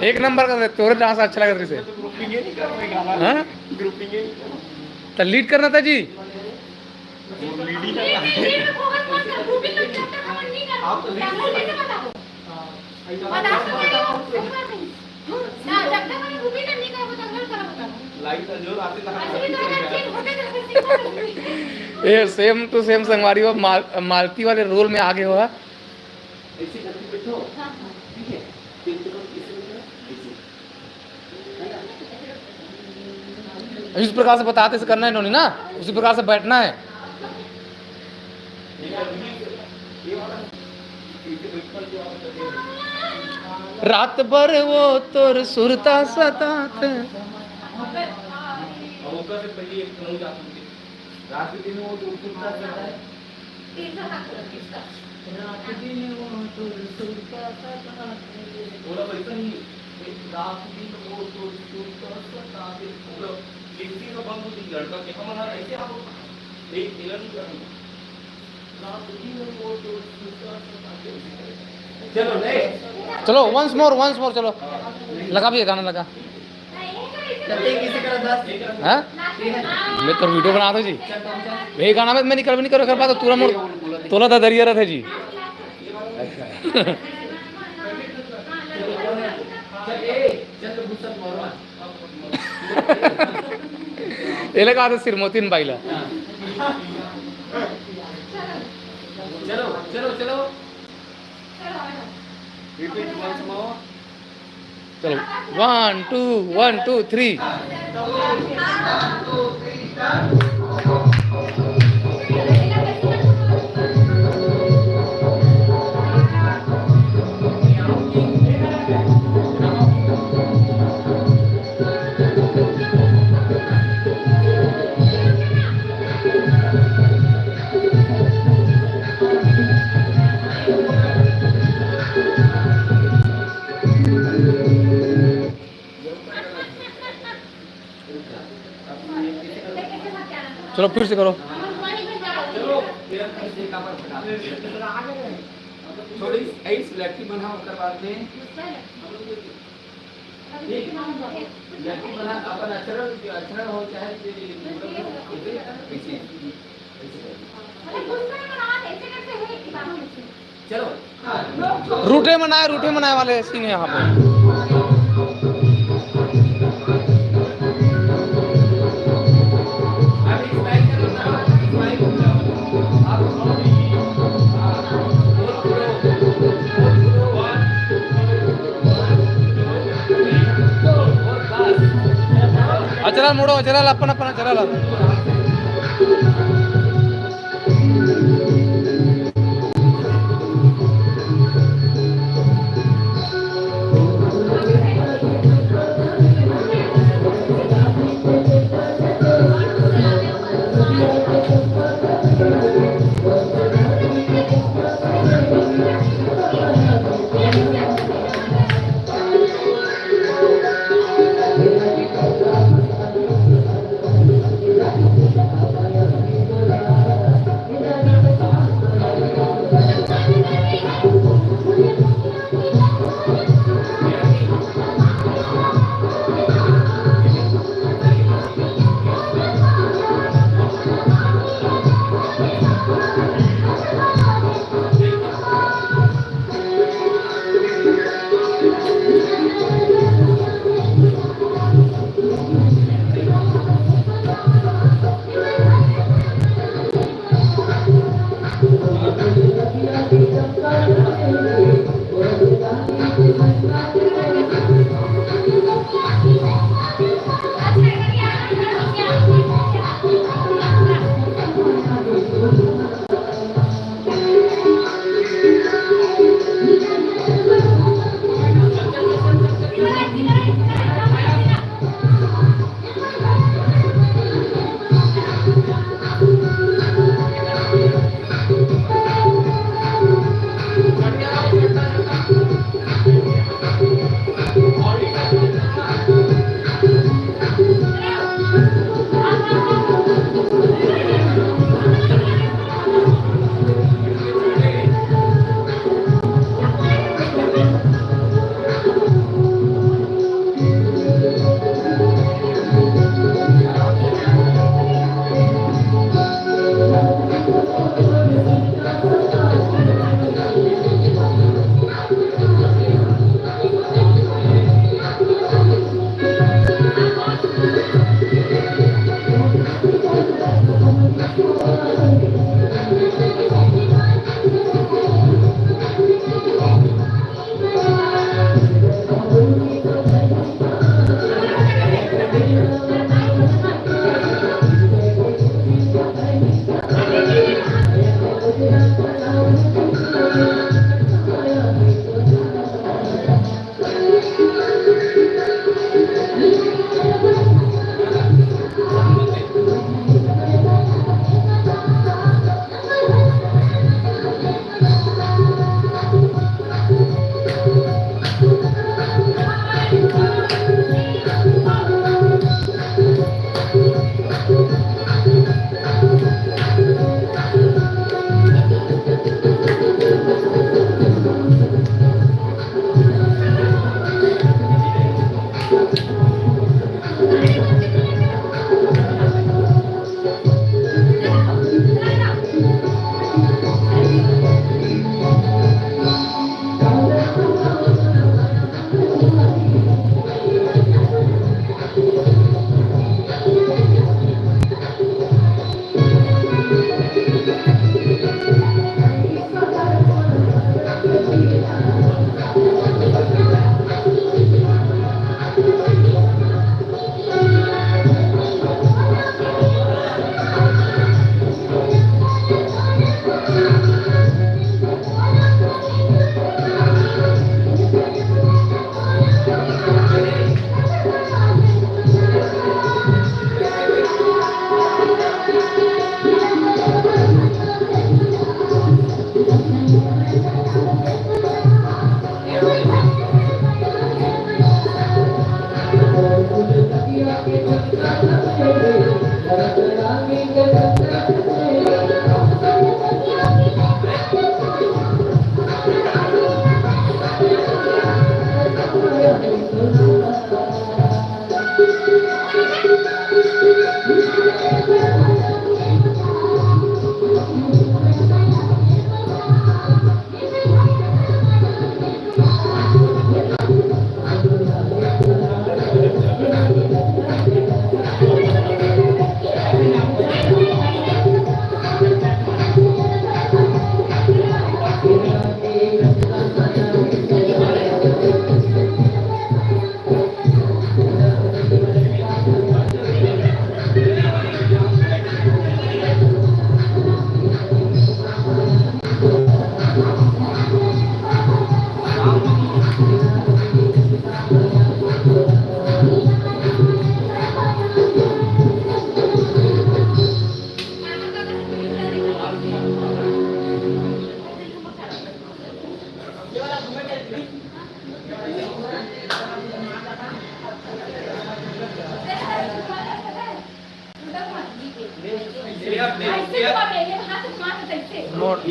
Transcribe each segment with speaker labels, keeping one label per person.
Speaker 1: एक नंबर का तोरे डांस अच्छा लगा तेरे से। हाँ तो लीड करना था जी। ये सेम टू सेम संगवारी हो मालती वाले रोल में आगे हुआ। इस प्रकार से बताते से करना है इन्होंने ना, उसी प्रकार से बैठना है। रात भर वो तोर सुरता सतात चलो वंस मोर चलो लगा भी गाना लगा। हाँ मैं तो वीडियो बना दो जी। वही गाना में मैं नहीं कर पाता तुरा मोड़ तोला था दरिया रहा था जी। ये लगा तो सिरमोतीन बाइला। चलो चलो चलो चलो 1 2 3 चलो फिर से करो।
Speaker 2: थोड़ी ऐस लड़की बना होकर बाद में लड़की बना अपन अक्षर हो चाहे चलो
Speaker 1: रूठे मनाए वाले सीन है यहाँ पे। चला मोड़ो चला अपन अपन चला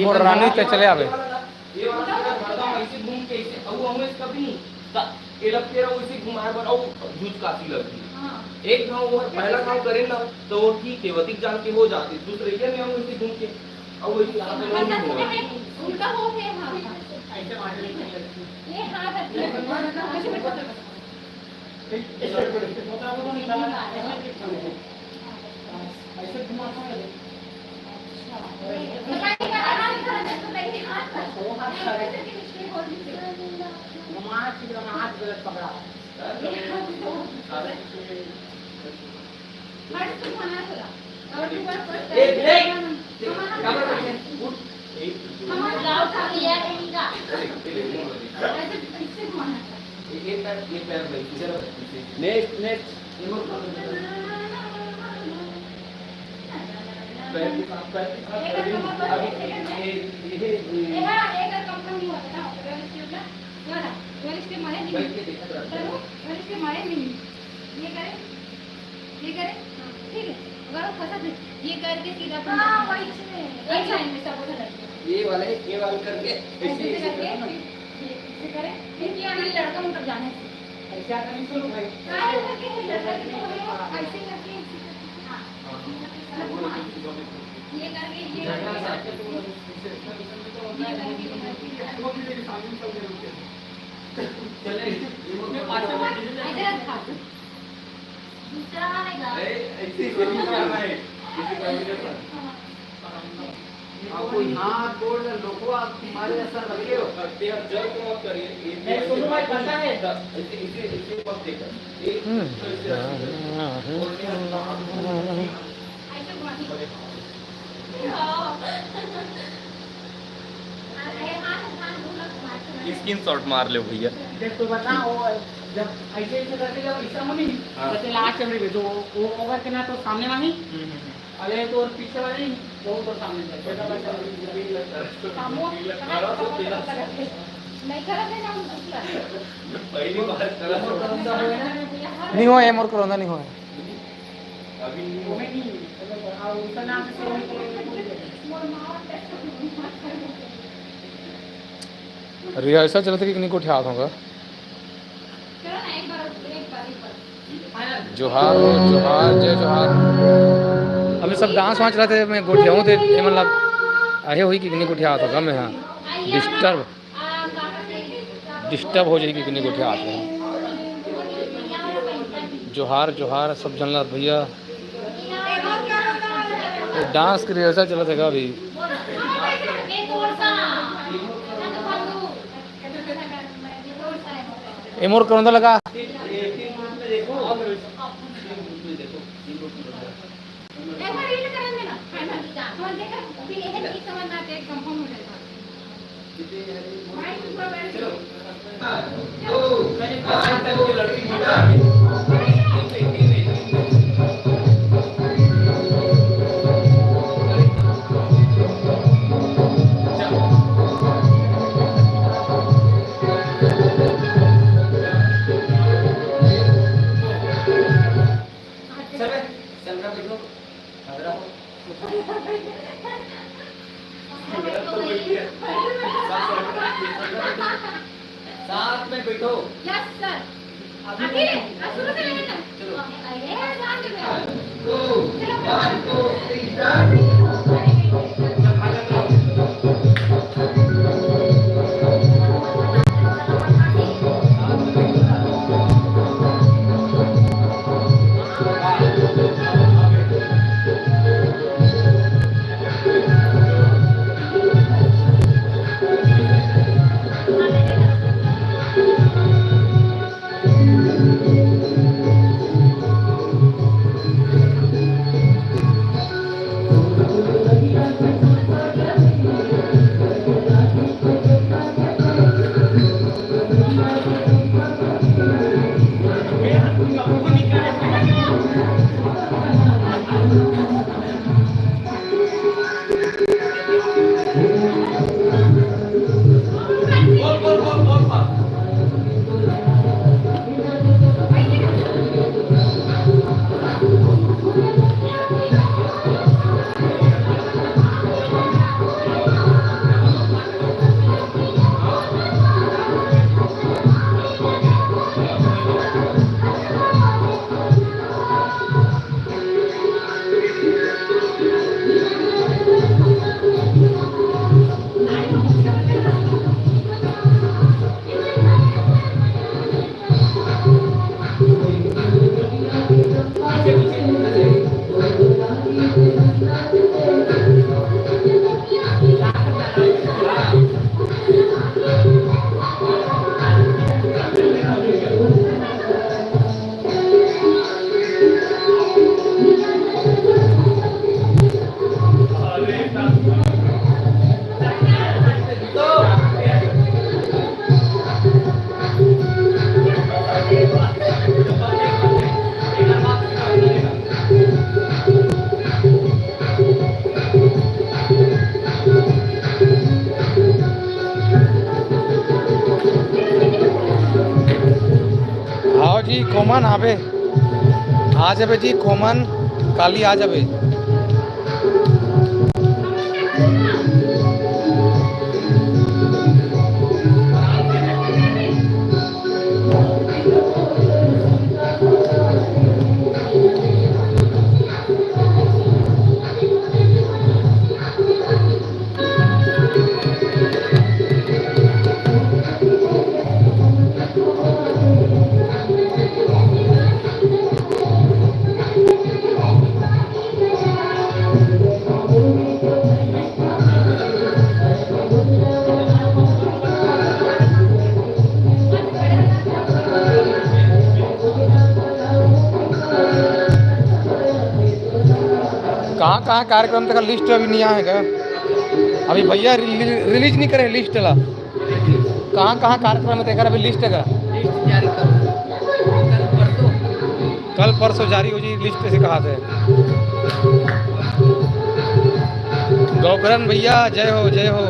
Speaker 1: मोर रानी ते चले आवे
Speaker 2: ये वाला भरदा ऐसे घूम के ऐसे अब हम इसका भी ए लग तेरा उसी घुमाए बर और जूझ कासी लगती एक गांव वो पहला गांव करे ना तो वो ठीक है वतिक जान के हो जाती दूसरे के में हम इसे घूम के अब वही यहां पे नहीं होगा
Speaker 3: उनका हो है हां ऐसे मारने ये हाथ ऐसे घुमाता है घुमा के हाथ गलत पकड़ा
Speaker 2: नेक्स्ट नेक्स्ट
Speaker 4: ये करके सीधा एक लाइन में सब उधर
Speaker 2: ये वाले करके
Speaker 4: ऐसे करके ऐसे करें फिर क्या हमें लड़का मतलब जाने
Speaker 3: ऐसा करनी शुरू भाई
Speaker 4: ऐसे करके ये करके ये
Speaker 2: चले
Speaker 4: इधर था दूसरा आएगा
Speaker 2: ऐसे करना है किसी का भी नहीं
Speaker 3: आपको हाथ गोड़ लोगों आप तुम्हारे असर लगे हो
Speaker 2: करते हैं जब तुम आप करिए
Speaker 3: नहीं सुनो भाई पता है
Speaker 2: इसे पक देकर
Speaker 4: ऐसे घुमाती
Speaker 2: स्क्रीन शॉट मार ले भैया
Speaker 3: देख तो बता वो जब ऐसे ऐसे करके जब ऐसा मनी जैसे लास्ट में भेजो वो ओवर के ना तो सामने वाली अरे तो और पीछे वाली वो तो सामने जाए
Speaker 4: नहीं करा थे ना
Speaker 2: पहली बार करा
Speaker 1: नहीं हो मोर करोंदा नहीं हो
Speaker 2: अभी
Speaker 3: वो में नहीं और उसका नाम से
Speaker 1: रिहर्सल चलते कि नहीं को उठा होगा
Speaker 4: चलो ना एक बार
Speaker 1: जोहार जोहार जय जोहार अभी सब डांस वांच रहे थे मैं गोठिया हूँ थे मतलब अरे हुई कि नहीं गोठिया होगा मैं हाँ डिस्टर्ब हो जाएगी कि नहीं गोठिया हाथ में जोहार जोहार सब जानला भैया डांस की रिहर्सल चला था अभी एमोर करोंदा लगा
Speaker 2: साथ में बैठो
Speaker 4: यस सर अभी शुरू से लेना चलो अरे जान दे
Speaker 1: आओ जी खोमन आवे आ जाबे जी खोमन काली आ जाबे कहाँ कहाँ कार्यक्रम तक लिस्ट अभी नहीं आएगा अभी भैया रिलीज नहीं करे लिस्ट ला कहाँ कहाँ कार्यक्रम है तेरा अभी लिस्ट का कल परसों जारी हो जी लिस्ट से कहा थे गौकरण भैया जय हो जय हो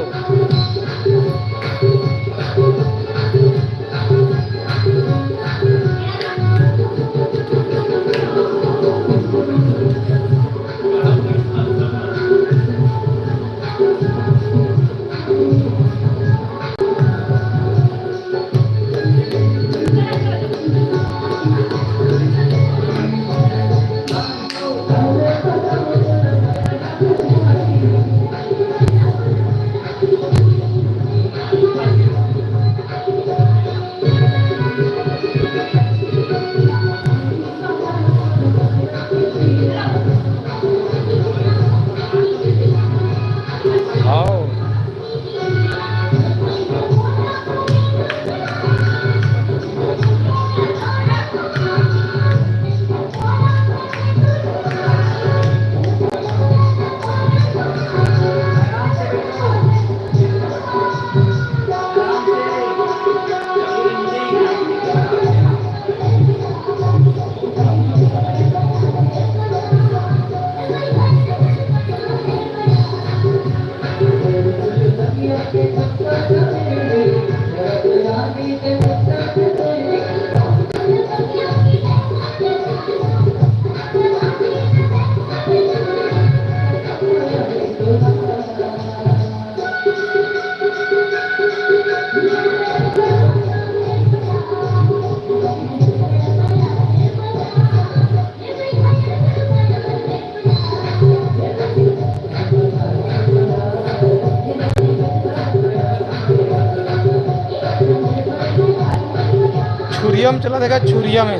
Speaker 1: छुरिया में चला देगा छुरिया में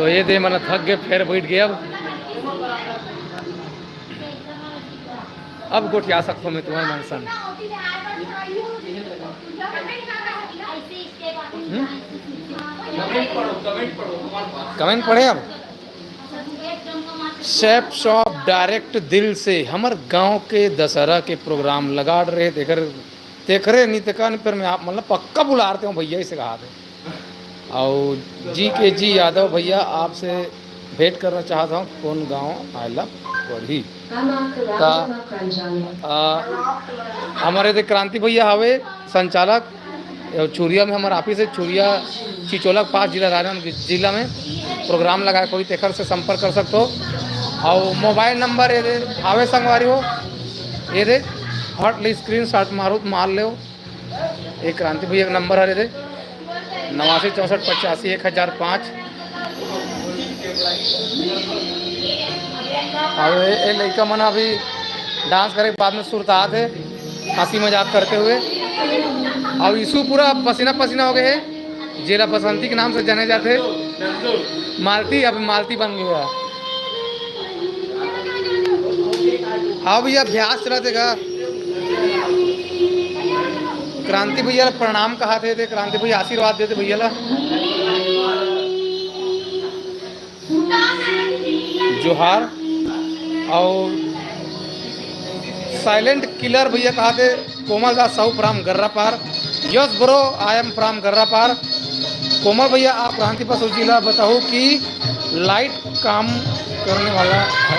Speaker 1: तो ये दे मैंने थक गए फिर बैठ गया अब गोटिया सकता हूँ मैं तुम्हारे मनसन कमेंट पढ़े अब शेफ शॉप डायरेक्ट दिल से हमार गांव के दशहरा के प्रोग्राम लगा रहे देख रहे नहीं देखा नहीं फिर मैं आप मतलब पक्का बुला रहे हूँ भैया इसे कहा थे और जी यादव भैया आपसे भेंट करना चाहता हूँ कौन गांव आयला पढ़ी हमारे थे क्रांति भैया हवे संचालक चूरिया में हमारा ऑफिस है चूरिया चिचोला 5 जिला राजनांदगांव जिला में प्रोग्राम लगाए कोई तेखर से संपर्क कर सकते हो और मोबाइल नंबर ये दे हावे संगवारी हो ये दे हट ली स्क्रीन शॉट मार ले एक क्रांति भैया का नंबर है दे 89 64 85 1005 अब ये लड़का मना अभी डांस करे के बाद में सुरता थे हंसी मजाक करते हुए। अब यीशु पूरा पसीना पसीना हो गए है, जिला बसंती के नाम से जाने जाते मालती, अभी मालती बन गया। हाँ भैया अभ्यास चला देगा। क्रांति भैया प्रणाम कहा थे क्रांति भैया आशीर्वाद देते भैया ला। जोहार। और साइलेंट किलर भैया कहा थे कोमल दास Sahu from Garra Par. Yes bro I am from Garra Par. कोमल भैया आप क्रांति पर जिला बताओ कि लाइट काम करने वाला है।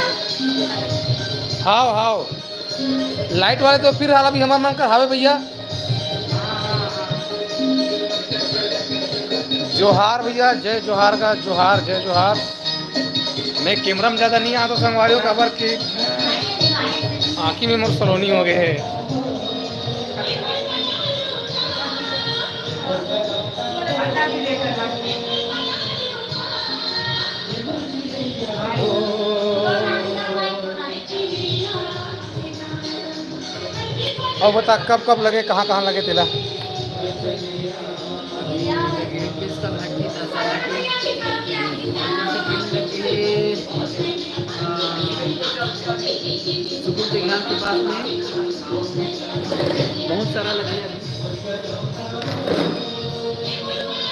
Speaker 1: हाओ हाओ लाइट वाले तो फिर हाल अभी हमारा मन कर हावे भैया। जोहार भैया, जय जोहार का जोहार, जय जोहार। मैं कैमरा में ज़्यादा नहीं आता संगवारियों का खबर कि आँखी में मोर सलोनी हो गए है। और बता कब कब लगे, कहाँ कहाँ लगे तेला?
Speaker 3: के पास में बहुत सारा लगा है।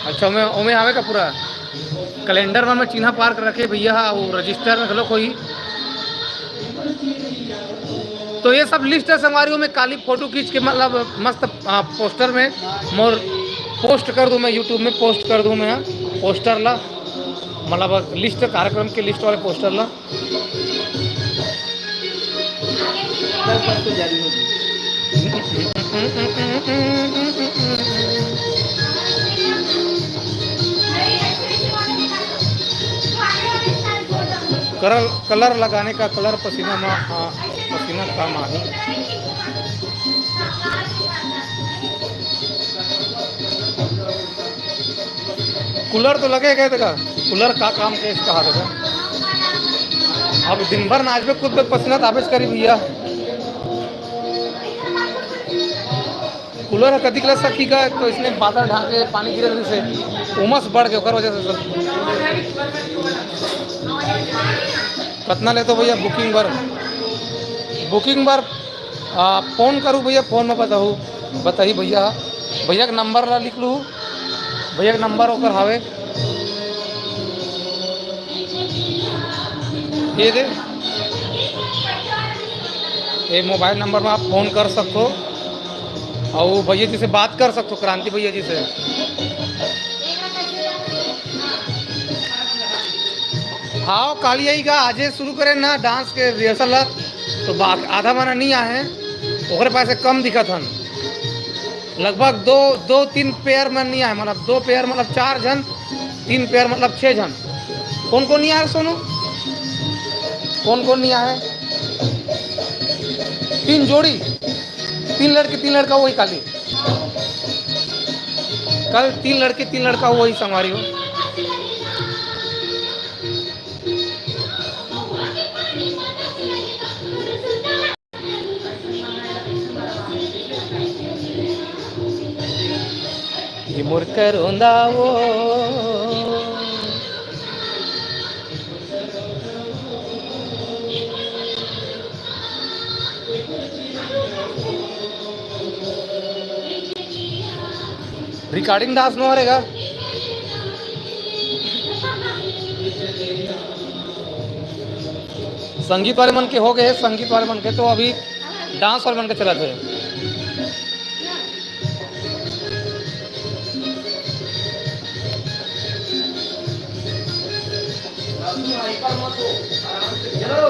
Speaker 1: अच्छा मैं ओमे आवे का पूरा कैलेंडर में चिन्ह पार कर रखे भैया, वो रजिस्टर में खलो कोई। तो ये सब लिस्ट है संगवारियों में, काली फोटो खींच के मतलब मस्त पोस्टर में मोर पोस्ट कर दूँ, मैं यूट्यूब में पोस्ट कर दूँ मैं पोस्टर ला, मतलब लिस्ट कार्यक्रम के लिस्ट वाले पोस्टर ला
Speaker 3: तो जारी होगी।
Speaker 1: कलर लगाने का कलर पसीना पसीना का माही। कूलर तो लगेगा देगा, कूलर का काम के कहा देगा। अब दिन भर नाच में खुद पसीना ताबेज करी भैया। कूलर है कदी क्लास सखी का, तो इसने बादल ढाके पानी गिरे से उमस बढ़ के ओकर वजह से कितना ले तो भैया बुकिंग बार फ़ोन करूँ भैया, फ़ोन में बताही भैया। भैया का नंबर ला लिख लूँ, भैया का नंबर ओकर हावे ये दे, ये मोबाइल नंबर में आप फ़ोन कर सकते हो और भैया जी से बात कर सकते हो, क्रांति भैया जी से। हाँ काली आई का आज शुरू करें ना डांस के रिहर्सल, तो आधा माना नहीं आए ओकरे पास कम दिखत हन, लगभग दो तीन पेयर में नहीं आए, मतलब 2 पेयर मतलब 4 जन, 3 पेयर मतलब 6 जन। कौन कौन नहीं आए सोनू, कौन कौन नहीं आए? 3 जोड़ी, 3 लड़के 3 लड़का वही काली, कल 3 लड़के 3 लड़का वही संगवारी हो। ये मुड़कर रोंदा वो रिकॉर्डिंग डांस में हो रहेगा। संगीत वाले मन के हो गए, संगीत वाले मन के तो अभी डांस वाले मन के चला थे।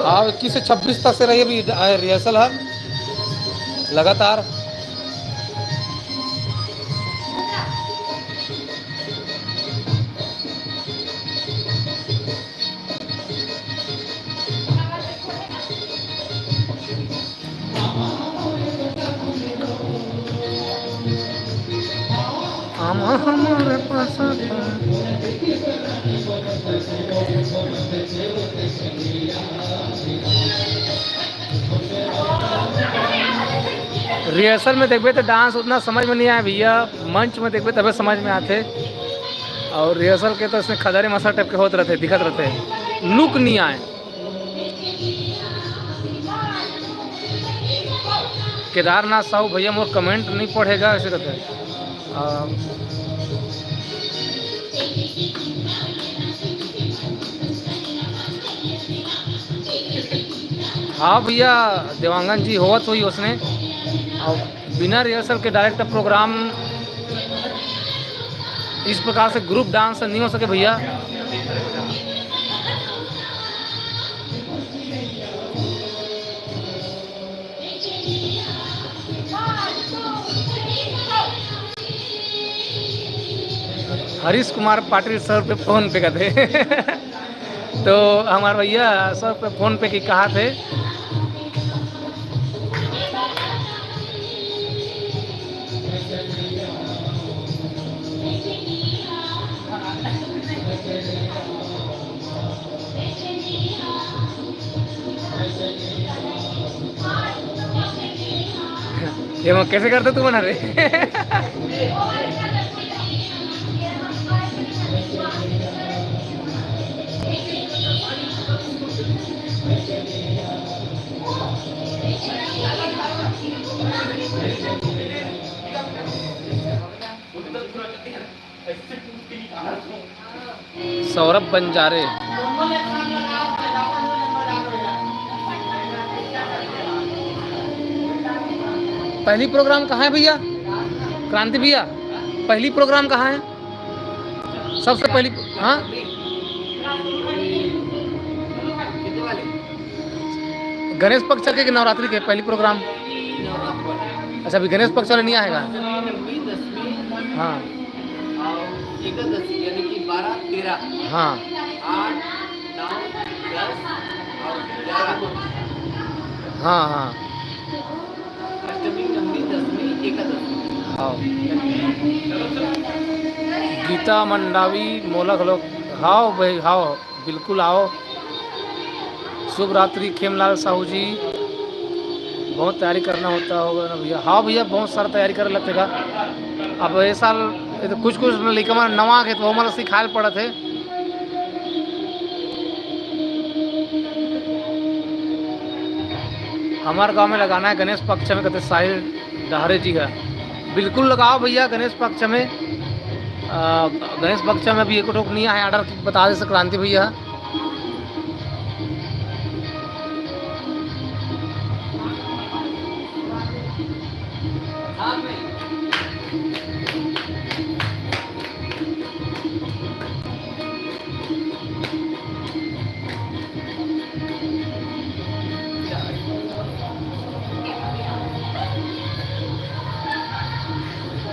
Speaker 1: हाँ 21 से 26 तक से रही अभी रिहर्सल है लगातार। हमारे पास रिहर्सल में देखबे तो डांस उतना समझ में नहीं आया भैया, मंच में देखबे तबे समझ में आते। और रिहर्सल के तो इसमें खदरे मसा टाइप के होते रहते, दिखत रहते, लुक नहीं आए। केदारनाथ साहू भैया मोर कमेंट नहीं पढ़ेगा ऐसे रहते। हाँ भैया देवांगन जी होवत हुई उसने, और बिना रिहर्सल के डायरेक्ट प्रोग्राम इस प्रकार से ग्रुप डांस नहीं हो सके भैया। हरीश कुमार पाटिल सर पे फ़ोन पे का थे तो हमारे भैया सर पे फ़ोन पे की कहा थे। ये मैं कैसे करते तू बना रहे सौरभ बंजारे। पहली प्रोग्राम कहाँ है भैया? क्रांति भैया पहली प्रोग्राम कहाँ है? सबसे पहली हाँ गणेश पक्ष चल के नवरात्रि के पहली प्रोग्राम। अच्छा अभी गणेश पक्ष वाले नहीं आएगा। हाँ
Speaker 2: यानी कि 12, 13,
Speaker 1: हाँ
Speaker 2: 8, 9, 10 और 11।
Speaker 1: हाँ हाँ
Speaker 2: अष्टमी, नवमी, दसवीं, एकादशी।
Speaker 1: आओ गीता मंडावी मोलक लोग, हाओ भाई हाओ, बिल्कुल आओ। शुभ रात्रि खेमलाल साहू जी, बहुत तैयारी करना होता होगा ना भैया? हाँ भैया बहुत सारा तैयारी करे लगेगा। अब ये साल तो कुछ लड़का नवा के तो वो मतलब सिखाए पड़े थे। हमारे गांव में लगाना है गणेश पक्ष में, कहते साहिल डहरे जी का। बिल्कुल लगाओ भैया गणेश पक्ष में। गणेश पक्ष में अभी एक नहीं आया ऑर्डर, बता दे क्रांति भैया।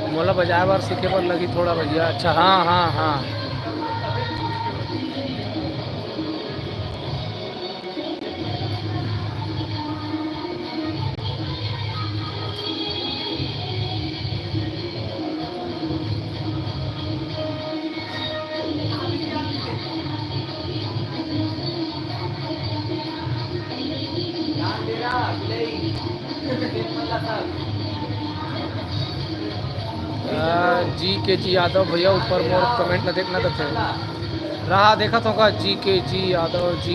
Speaker 1: मोला बजाए बार सीखे पर लगी थोड़ा भैया। अच्छा हाँ हाँ हाँ जी यादव भैया ऊपर मोर कमेंट न देखना तो थे रहा देखा तो का जी यादव जी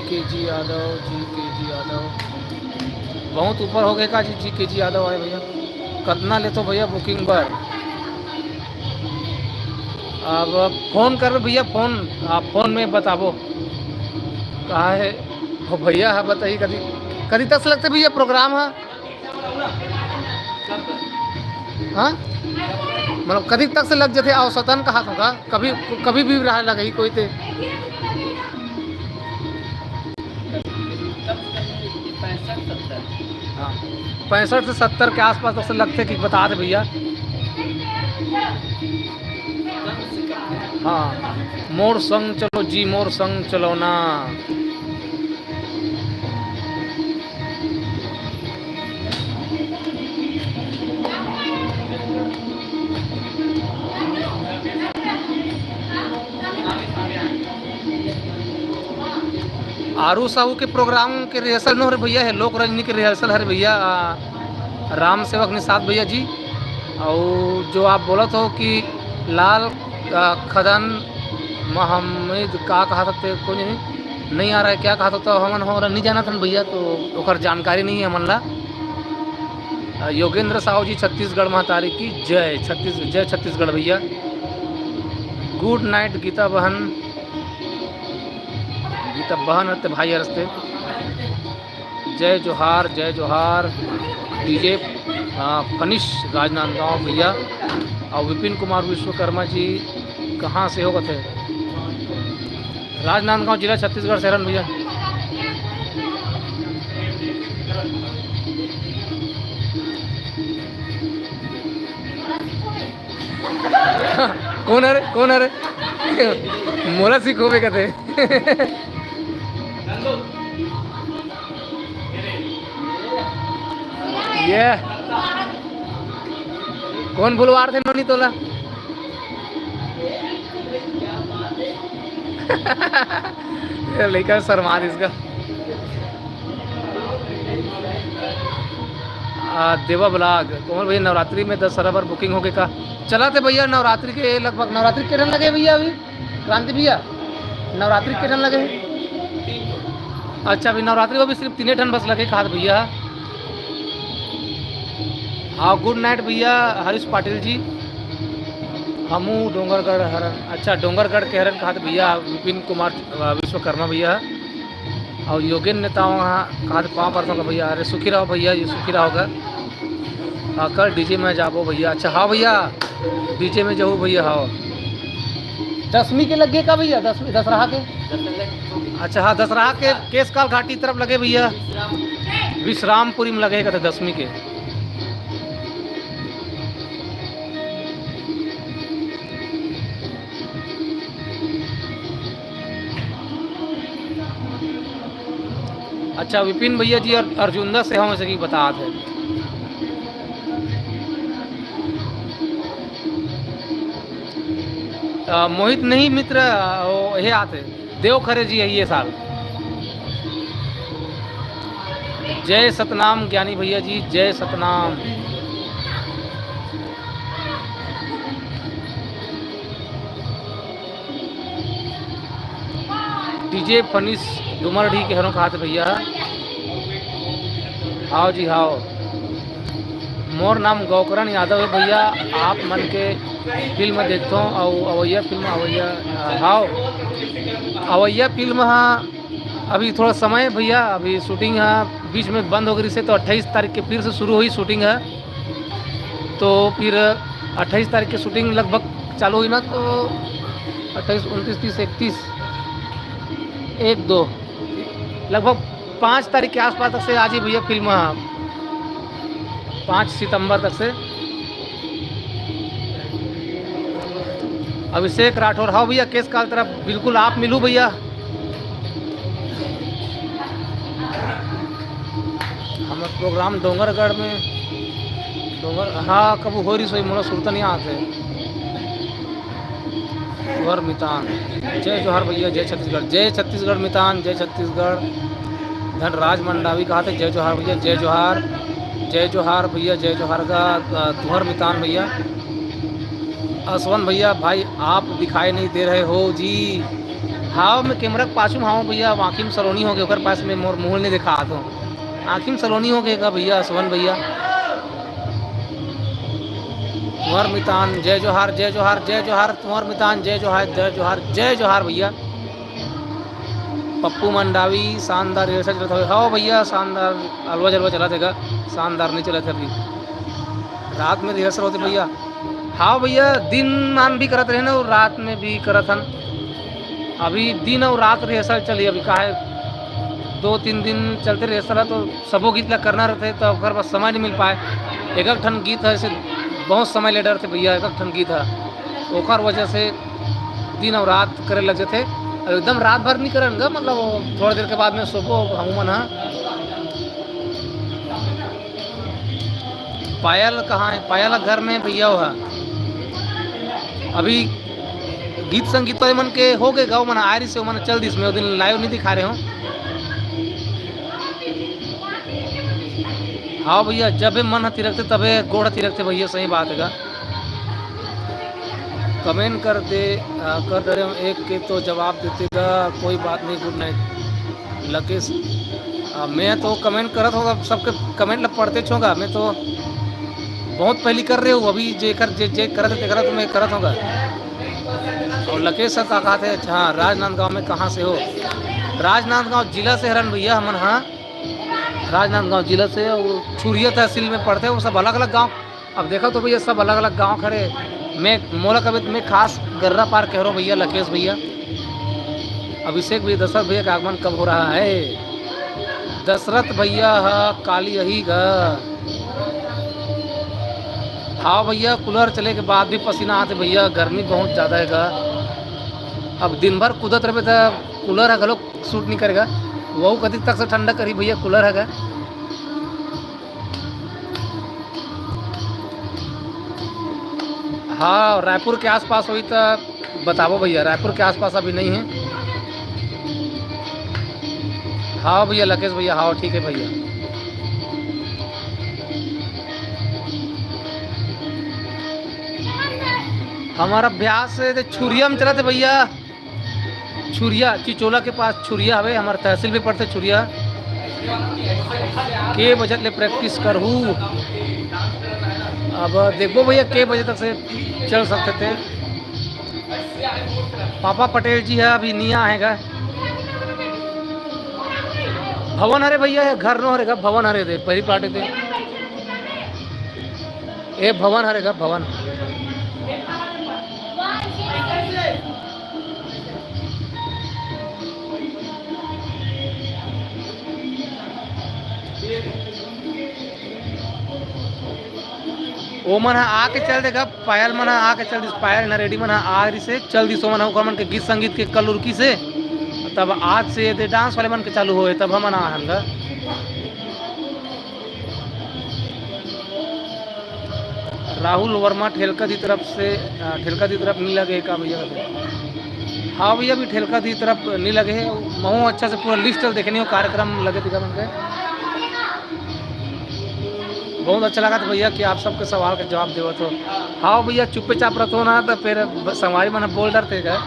Speaker 1: यादव बहुत ऊपर हो गए का जी यादव आए भैया। कितना ले तो भैया बुकिंग पर? अब फोन कर भैया, फोन आप फोन में बताबो कहा है हो भैया। हाँ बताइए कभी कभी तक से लगते भैया प्रोग्राम है? हाँ मतलब कभी तक से लग जाते औसतन कहा होगा? कभी कभी भी रहा लगे कोई थे?
Speaker 2: 65-70।
Speaker 1: हाँ 65 से 70 के आसपास तक से लगते कि बता दे भैया। हाँ मोर संग चलो जी, मोर संग चलो ना। आरू साहू के प्रोग्राम के रिहर्सल में हो रहे भैया है, लोक रंजनी के रिहर्सल है भैया राम सेवक निषाद भैया जी। और जो आप बोला तो कि लाल खदन मोहम्मद का कहा था को नहीं आ रहा है, क्या कहा था तो हमन हो नहीं जाना था भैया, तो ओकर जानकारी नहीं है हमन ला। योगेंद्र साहू जी छत्तीसगढ़ महतारी की जय, जय छत्तीसगढ़ भैया। गुड नाइट गीता बहन रहते भाई रस्ते, जय जोहार जय जोहार। डीजे कनिष राजनांदगांव भैया। और विपिन कुमार विश्वकर्मा जी कहाँ से होगा थे? राजनांदगांव जिला छत्तीसगढ़ शहरन भैया। कौन है रे मोला सिखोबे कथे। ये कौन बुलवार थे नोनी तोला? लेकर शर्मा इसका। देवा ब्लाग कोमल भैया नवरात्रि में 10 सरवर बुकिंग हो गई का? चला थे भैया नवरात्रि के लगभग। नवरात्रि के दिन लगे भैया अभी क्रांति भैया? नवरात्रि के दिन लगे? अच्छा अभी नवरात्रि को भी सिर्फ 3 टन बस लगे कहा भैया। हाँ गुड नाइट भैया हरीश पाटिल जी। हमू डोंगरगढ़ हरन। अच्छा डोंगरगढ़ के हरन कहा भैया विपिन कुमार विश्वकर्मा भैया। और योगेन नेता वहाँ कहा 5 परसों का भैया। अरे सुखी रहो भैया, ये सुखी रहोगा। कल डीजे में जाबो भैया। अच्छा हाँ भैया डीजे में जाऊँ भैया। हाँ 10वीं के लगे का भैया? 10वीं दशहरा के? अच्छा हाँ दशहरा के केसकाल घाटी तरफ लगे भैया। विश्रामपुरी में लगेगा था 10वीं के। अच्छा विपिन भैया जी और अर्जुनदा से हम सकी बता थे। मोहित नहीं मित्र ये आते देव खरे जी है ये साल। जय सतनाम ज्ञानी भैया जी, जय सतनाम। डीजे फनिस डुमरडी के हरों कहा थे भैया। आओ जी आओ। मोर नाम गौकरण यादव है भैया। आप मन के फिल्म देखते हो और अवैया फिल्म अवैया हाओ अवैया फिल्म। हाँ अभी थोड़ा समय भैया, अभी शूटिंग है बीच में बंद हो गई से, तो 28 तारीख के फिर से शुरू हुई शूटिंग है। तो फिर 28 तारीख की शूटिंग लगभग चालू हुई ना, तो 28 29 30 31 1 2 लगभग 5 तारीख के आसपास तक से आज ही भैया फिल्म 5 सितंबर तक से। अभिषेक राठौर हाँ भैया केस काल तरफ बिल्कुल आप मिलूँ भैया। हमारा प्रोग्राम डोंगरगढ़ में हाँ कब हो रही सोई मोला सुरता नहीं आते। वर मितान जय जोहार भैया, जय छत्तीसगढ़, जय छत्तीसगढ़ मितान, जय छत्तीसगढ़। धनराज मंडावी कहा थे जय जोहार भैया, जय जोहार जय जोहार भैया, जय जोहार का तुहर मितान भैया। असवन भैया भाई आप दिखाई नहीं दे रहे हो जी। हाँ मैं कैमरा के पाछू हाँ भैया, आँखी में सलोनी हो गए ओकर पास में मोर मुँह नहीं दिखा तो आँखी में सलोनी हो गए का भैया। असवन भैया तुहर मितान जय जोहार, जय जोहार जय जोहार। तुहर मितान जय जोहार, जय जोहार जय जोहार भैया। पप्पू मंडावी शानदार रिहर्सल चलता है हाँ भैया, शानदार अलवा जलवा चला देगा, शानदार नहीं चला था अभी। रात में रिहर्सल होते भैया हाँ भैया, दिन मान भी करत रहे ना और रात में भी करत हन। अभी दिन और रात रिहर्सल चली, अभी का है 2-3 दिन चलते रिहर्सल है, तो सबो गीत ला करना रहते तो अगर बस समय नहीं मिल पाए। एक ठन गीत है ऐसे बहुत समय ले डर थे भैया, एक ठन गीत है ओकर वजह से दिन और रात करे लगे थे। एकदम रात भर नहीं करेंगे, मतलब थोड़ी देर के बाद में सोबो हमूमन। हाँ पायल कहाँ है? पायल घर में भैया हो है। अभी गीत संगीत तो मन के हो गए गाँव मन आ रही से मन चल दी इसमें दिन लाइव नहीं दिखा रहे हो। हाँ भैया, जब भी मन हती रखते तबे गोड़ हती रखते भैया, सही बात है। कमेंट कर दे रहे हम एक के तो जवाब देतेगा, कोई बात नहीं। Good night Lakesh. मैं तो कमेंट करत होगा, सबके कमेंट ला पढ़ते छोगा। मैं तो बहुत पहली कर रहे हूँ, अभी जे करत तो मैं करत होगा। और लकेश सर का कहा थे, अच्छा हाँ, राजनांदगांव में कहाँ से हो? राजनांदगांव जिला से हरन भैया हमन। हाँ, राजनांदगांव जिला से, और छुरिया तहसील में पढ़ते हैं। वो सब अलग अलग गांव। अब देखो तो भैया, सब अलग अलग गांव खड़े। मैं मोला कभी मैं खास गर्रा पार कह रहा हूँ भैया, लकेश भैया, अभिषेक भैया, दशरथ भैया का आगमन कब हो रहा है? दशरथ भैया काली यही गा। हाँ भैया, कूलर चले के बाद भी पसीना आते भैया, गर्मी बहुत ज़्यादा है गा। अब दिन भर कूदत रहे तो कूलर है गलो सूट नहीं करेगा। वो कभी तक से ठंडा करी भैया, कूलर है गा। हाँ, रायपुर के आसपास हुई तो बताओ भैया, रायपुर के आसपास अभी नहीं है। हाँ भैया लकेश भैया, हाँ ठीक है भैया। हमारा अभ्यास छुरिया में चला थे भैया, छुरिया चिचोला के पास छुरिया हवे, हमारे तहसील भी पड़ते छुरिया के बजे ले प्रैक्टिस करहूँ। अब देखो भैया के बजे तक से चल सकते थे। पापा पटेल जी है, अभी नहीं आएगा। भवन हरे भैया, घर नो हरेगा, भवन हरे थे पहली पार्टी थे। ए भवन हरेगा, भवन। ओ मन आके चल देगा, पायल मन आके चल दिस, पायल न रेडी मन आ रही से चल दिस। मन ओकर मन के गीत संगीत के कल उर्की से, तब आज से दे डांस वाले मन के चालू होए, तब हम आएंगे। राहुल वर्मा ठेलका दी तरफ से, ठेलका दी तरफ नहीं लगे का भैया? हाँ भैया, भी ठेलका दी तरफ नहीं लगे है। महू अच्छा से पूरा लिस्ट देखने हो, कार्यक्रम लगे दिखा मन के। बहुत अच्छा लगा था भैया कि आप सबके सवाल का जवाब देवत हो। हाँ भैया, चुप्पे चाप रखो ना, तो फिर संगवारी मन बोल डरते गए,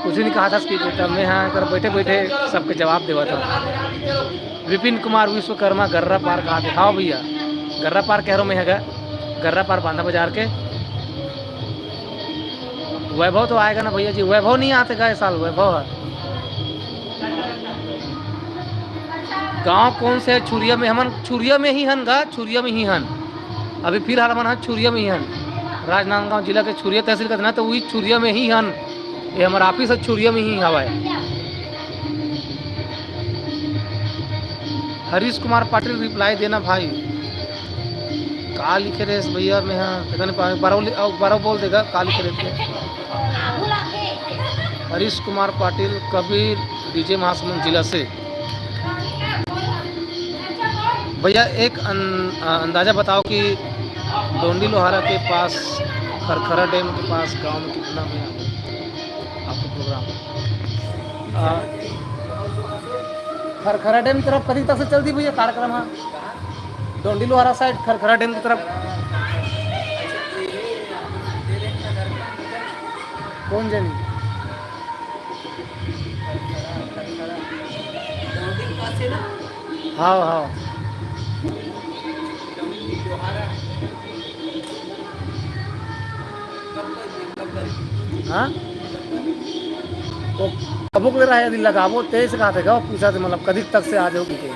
Speaker 1: कुछ नहीं कहा था कि तब मैं यहाँ कर बैठे बैठे सबके जवाब देवत हो। विपिन कुमार विश्वकर्मा गर्रा पार कहा थे? हाँ भैया, गर्रा पार कह रहा हूँ मैं है, गर्रा पार बांधा बाजार के। वैभव तो आएगा ना भैया जी? वैभव नहीं आते गए साल, वैभव है। गांव कौन से है? छुरिया में। हमन छुरिया में ही हन गा, छुरिया में ही हन। अभी फिर हाल मन छुरिया में ही हन। राजनांदगांव जिला के छुरिया तहसील का ना, तो वही छुरिया में ही हन। ये हमारा ऑफिस है छुरिया में ही हवा है। हरीश कुमार पाटिल रिप्लाई देना भाई। का लिखे रहे भैया? मैं हाँ बारह बोल देगा, का लिखे रहते? हरीश कुमार पाटिल कबीर डीजे महासमुंद जिला से। भैया एक अंदाज़ा बताओ कि डोंडी लोहारा के पास, खरखरा डैम के पास गांव में कितना में आपको प्रोग्राम? खरखरा डैम की तरफ कभी तक से चलती भैया कार्यक्रम? हाँ, डोंडी लोहारा साइड खरखरा डैम की तरफ। कौन जानी? हाँ हाँ, हाँ तो कबूक ले रहा है, यदि लगाबो तेज से कहा था, पूछा थे मतलब कभी तक से आ जाओगी के?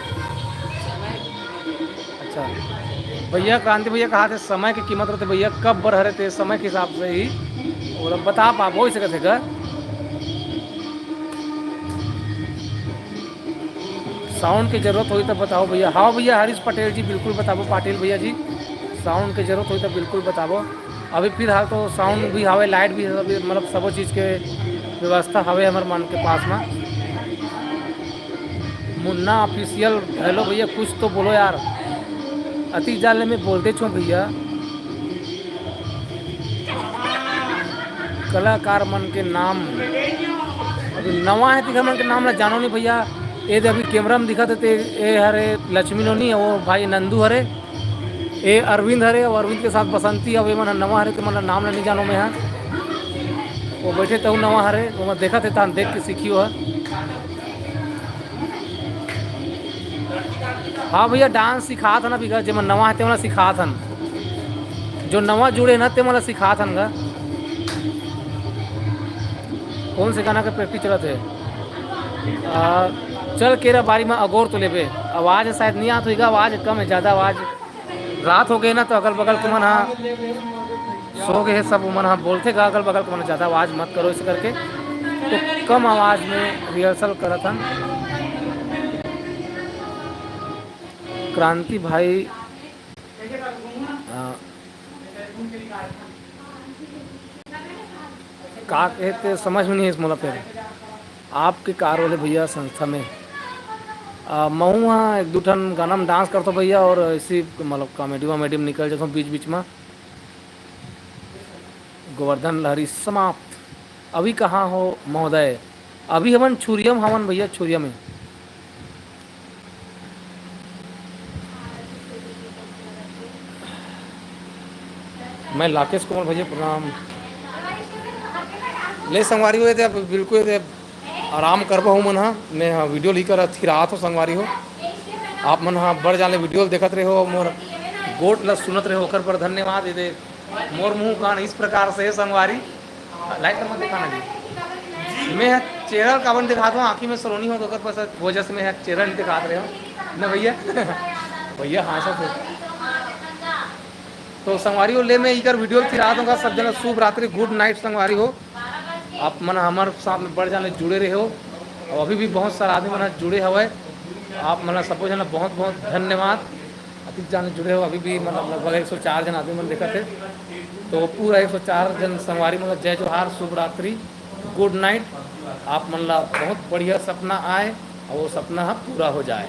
Speaker 1: अच्छा भैया, क्रांति भैया कहा थे समय की कीमत रहते भैया, कब बढ़ रहे थे समय के हिसाब से ही और बता पाबो इसे कहते का। साउंड की जरूरत हुई तो बताओ भैया। हाँ भैया, हरीश पटेल जी बिल्कुल बताबो, पाटिल भैया जी साउंड की जरूरत हुई तो बिल्कुल बताबो। अभी फिलहाल तो साउंड भी हवे, लाइट भी हवे, मतलब सब चीज़ के व्यवस्था हवे हमारे मन के पास में। मुन्ना ऑफिशियल, हेलो भैया, कुछ तो बोलो यार, अति जाले में बोलते छो भैया। कलाकार मन के नाम अभी नवा है, दिखा मन के नाम ला जानो नहीं भैया। ये अभी कैमरा में दिखा देते, ये हरे लक्ष्मी नो नहीं है, वो भाई नंदू हरे, ये अरविंद हरे और अरविंद के साथ बसंती अब मन नवा हरे तो मतलब नाम नहीं जानो मैं यहाँ वो बैठे तो नवा हरे वो मैं देखा थे तान देख के सीखियो है। हाँ भैया डांस सिखा था ना बिगा जो नवा है मतलब सिखा था जो नवा जुड़े ना ते मतलब सिखा था गा कौन से गाना का प्रैक्टिस चला थे चल केरा बारी में अगोर तो ले पे आवाज़ शायद नहीं आती होगा आवाज़ कम है ज़्यादा आवाज़ रात हो गई ना तो अगल बगल के मन हाँ सो गए सब मन हाँ बोलते गा अगल बगल के मन ज़्यादा आवाज़ मत करो इस करके तो कम आवाज़ में रिहर्सल करा था। क्रांति भाई का कहते समझ में नहीं है इस मोला पे आपके कार वाले भैया संस्था में मैं वहाँ एक दो ठन गाना में डांस करता भैया और इसी मतलब कॉमेडी वॉमेडी में निकल जाता हूँ बीच बीच में। गोवर्धन लहरी समाप्त। अभी कहाँ हो महोदय? अभी हमन छुरियम हवन भैया छुरिया में। मैं लाकेश कुमार भैया प्रणाम। ले संगवारी हुए थे अब बिल्कुल थे आराम करबा हूँ मन हाँ मैं हाँ वीडियो लेकर थी रात हो संगवारी हो आप मन हाँ बढ़ जाने वीडियो देखत रहे हो मोर गोट ल सुनत रहे हो ओकर पर धन्यवाद दे मोर मुँह कान इस प्रकार से संगवारी लाइट मत दिखाना जी मैं चेहरा कावन दिखाता हूँ आँखी में सलोनी हो तो पर वजह से मैं चेहरा नहीं दिखा रहे हो ना भैया भैया हाँ सब तो संगवारी हो ले मैं इकर वीडियो थी रात होगा सब जना शुभ रात्रि गुड नाइट संगवारी हो आप मन हमारे साथ में बढ़ जाने जुड़े रहे हो और अभी भी बहुत सारा आदमी मन जुड़े हुए आप मतलब सबको जना बहुत बहुत धन्यवाद अभी जाने जुड़े हो अभी भी मतलब लगभग 104 जन आदमी मन देखा थे तो पूरा 104 जन संगवारी मतलब जय जोहार शुभ रात्रि गुड नाइट आप मतलब बहुत बढ़िया सपना आए और वो सपना पूरा हो जाए।